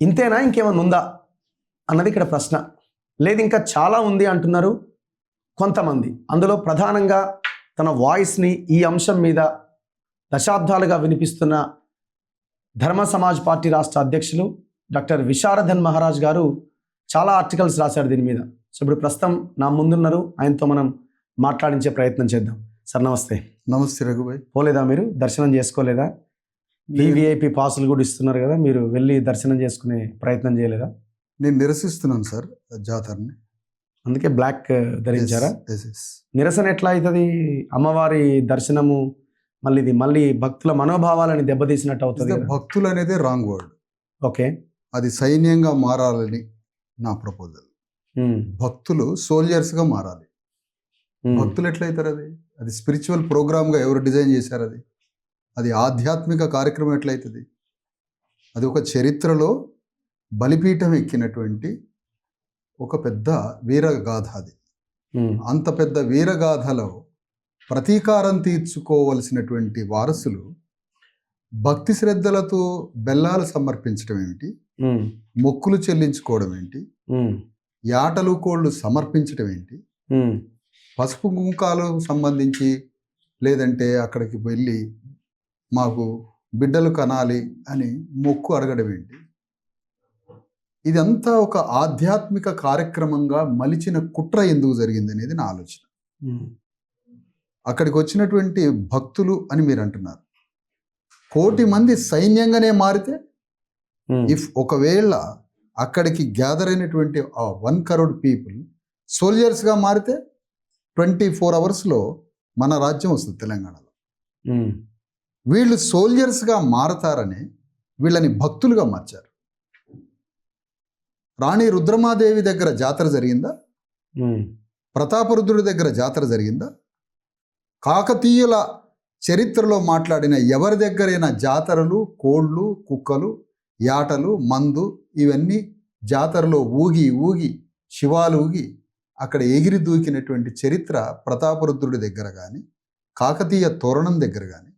ఇంతేనా ఇంకేమైనా ఉందా అన్నది ఇక్కడ ప్రశ్న. లేదు ఇంకా చాలా ఉంది అంటున్నారు కొంతమంది. అందులో ప్రధానంగా తన వాయిస్ని ఈ అంశం మీద దశాబ్దాలుగా వినిపిస్తున్న ధర్మ సమాజ్ పార్టీ రాష్ట్ర అధ్యక్షులు డాక్టర్ విశారదన్ మహారాజ్ గారు చాలా ఆర్టికల్స్ రాశారు దీని మీద. సో ఇప్పుడు ప్రస్తుతం నా ముందున్నారు, ఆయనతో మనం మాట్లాడించే ప్రయత్నం చేద్దాం. సార్ నమస్తే. నమస్తే రఘుభాయ్. పోలేదా మీరు? దర్శనం చేసుకోలేదా? వివిఐపి పాసులు కూడా ఇస్తున్నారు కదా, మీరు వెళ్ళి దర్శనం చేసుకునే ప్రయత్నం చేయలేదా? నేను నిరసిస్తున్నాను సార్ జాతరని. అందుకే బ్లాక్ ధరించారా? Yes, yes. నిరసన ఎట్లా అవుతుంది? అమ్మవారి దర్శనము మళ్ళీ భక్తుల మనోభావాలని దెబ్బతీసినట్టు అవుతుంది కదా. భక్తులు అనేది రాంగ్ వర్డ్. ఓకే, అది సైన్యంగా మారాలని నా ప్రపోజల్. భక్తులు సోల్జర్స్గా మారాలి. భక్తులు ఎట్లయితారు? అది స్పిరిచువల్ ప్రోగ్రామ్గా ఎవరు డిజైన్ చేశారు? అది ఆధ్యాత్మిక కార్యక్రమం ఎట్లయితుంది? అది ఒక చరిత్రలో బలిపీఠం ఎక్కినటువంటి ఒక పెద్ద వీరగాథ. అది అంత పెద్ద వీరగాథలో ప్రతీకారం తీర్చుకోవలసినటువంటి వారసులు భక్తి శ్రద్ధలతో బెల్లాలు సమర్పించడం ఏమిటి, మొక్కులు చెల్లించుకోవడం ఏంటి, యాటలు కోళ్ళు సమర్పించడం ఏంటి, పసుపు కుంకాలు సంబంధించి లేదంటే అక్కడికి వెళ్ళి మాకు బిడ్డలు కనాలి అని మొక్కు అడగడం ఏంటి, ఇదంతా ఒక ఆధ్యాత్మిక కార్యక్రమంగా మలిచిన కుట్ర ఎందుకు జరిగింది అనేది నా ఆలోచన. అక్కడికి వచ్చినటువంటి భక్తులు అని మీరు అంటున్నారు, 1,000,000 మంది సైన్యంగానే మారితే, ఇఫ్ ఒకవేళ అక్కడికి గ్యాదర్ అయినటువంటి 1 crore పీపుల్ సోల్జర్స్గా మారితే 24 hours మన రాజ్యం వస్తుంది తెలంగాణలో. వీళ్ళు సోల్జర్స్గా మారతారని వీళ్ళని భక్తులుగా మార్చారు. రాణి రుద్రమాదేవి దగ్గర జాతర జరిగిందా? ప్రతాపరుద్రుడి దగ్గర జాతర జరిగిందా? కాకతీయుల చరిత్రలో మాట్లాడిన ఎవరి దగ్గరైనా జాతరలు, కోళ్ళు, కుక్కలు, యాటలు, మందు ఇవన్నీ జాతరలో ఊగి ఊగి శివాలు ఊగి అక్కడ ఎగిరి దూకినటువంటి చరిత్ర ప్రతాపరుద్రుడి దగ్గర కానీ, కాకతీయ తోరణం దగ్గర కానీ,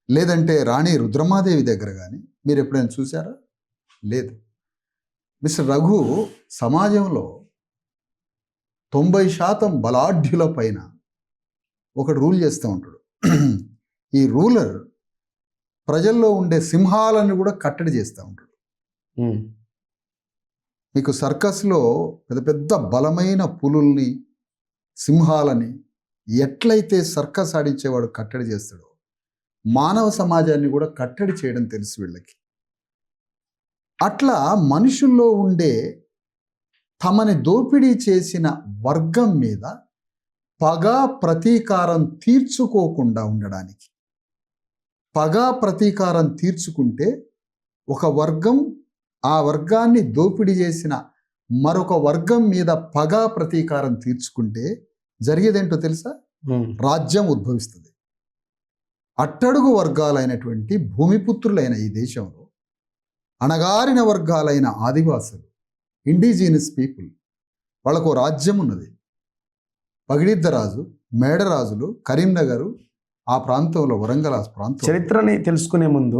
లేదంటే రాణి రుద్రమాదేవి దగ్గర కానీ మీరు ఎప్పుడైనా చూసారా? లేదు. మిస్టర్ రఘు, సమాజంలో 90% బలాఢ్యుల పైన ఒకడు రూల్ చేస్తూ ఉంటాడు. ఈ రూలర్ ప్రజల్లో ఉండే సింహాలను కూడా కట్టడి చేస్తూ ఉంటాడు. మీకు సర్కస్లో పెద్ద పెద్ద బలమైన పులుల్ని, సింహాలని ఎట్లయితే సర్కస్ ఆడించేవాడు కట్టడి చేస్తాడో, మానవ సమాజాన్ని కూడా కట్టడి చేయడం తెలుసు వీళ్ళకి. అట్లా మనుషుల్లో ఉండే తమని దోపిడీ చేసిన వర్గం మీద పగా ప్రతీకారం తీర్చుకోకుండా ఉండడానికి, పగా ప్రతీకారం తీర్చుకుంటే ఒక వర్గం ఆ వర్గాన్ని దోపిడీ చేసిన మరొక వర్గం మీద పగా ప్రతీకారం తీర్చుకుంటే జరిగేదేంటో తెలుసా? రాజ్యం ఉద్భవిస్తుంది. అట్టడుగు వర్గాలైనటువంటి భూమిపుత్రులైన ఈ దేశంలో అణగారిన వర్గాలైన ఆదివాసులు, ఇండిజినస్ పీపుల్, వాళ్ళకు రాజ్యం ఉన్నది. పగిడిద్దరాజు, మేడరాజులు, కరీంనగరు, ఆ ప్రాంతంలో వరంగల్ ఆ ప్రాంతం. చరిత్రని తెలుసుకునే ముందు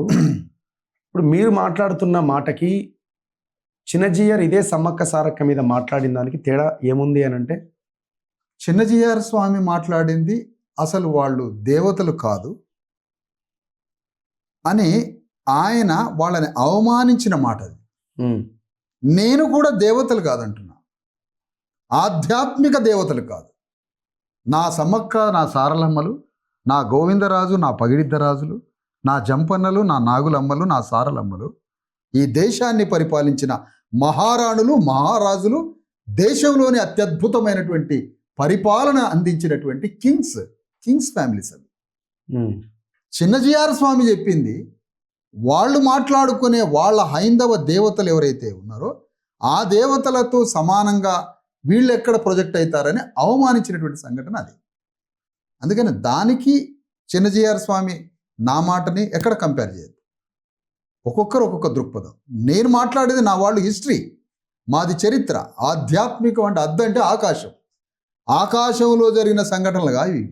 ఇప్పుడు మీరు మాట్లాడుతున్న మాటకి చిన్నజీఆర్ ఇదే సమ్మక్క సారక్క మీద మాట్లాడిన దానికి తేడా ఏముంది అని అంటే, చిన్నజీఆర్ స్వామి మాట్లాడింది అసలు వాళ్ళు దేవతలు కాదు అని ఆయన వాళ్ళని అవమానించిన మాట అది. నేను కూడా దేవతలు కాదంటున్నా, ఆధ్యాత్మిక దేవతలు కాదు. నా సమ్మక్క, నా సారలమ్మలు, నా గోవిందరాజు, నా పగిడిద్దరాజులు, నా జంపన్నలు, నా నాగులమ్మలు, నా సారలమ్మలు, ఈ దేశాన్ని పరిపాలించిన మహారాణులు, మహారాజులు, దేశంలోని అత్యద్భుతమైనటువంటి పరిపాలన అందించినటువంటి కింగ్స్ ఫ్యామిలీస్ అవి. చిన్నజీఆర్ స్వామి చెప్పింది వాళ్ళు మాట్లాడుకునే వాళ్ళ హైందవ దేవతలు ఎవరైతే ఉన్నారో ఆ దేవతలతో సమానంగా వీళ్ళు ఎక్కడ ప్రొజెక్ట్ అవుతారని అవమానించినటువంటి సంఘటన అది. అందుకని దానికి చిన్నజీఆర్ స్వామి నా మాటని ఎక్కడ కంపేర్ చేయదు. ఒక్కొక్కరు ఒక్కొక్క దృక్పథం. నేను మాట్లాడేది నా వాళ్ళు హిస్టరీ, మాది చరిత్ర. ఆధ్యాత్మికం అంటే అద్దంటే ఆకాశం, ఆకాశంలో జరిగిన సంఘటనలుగా ఇవి.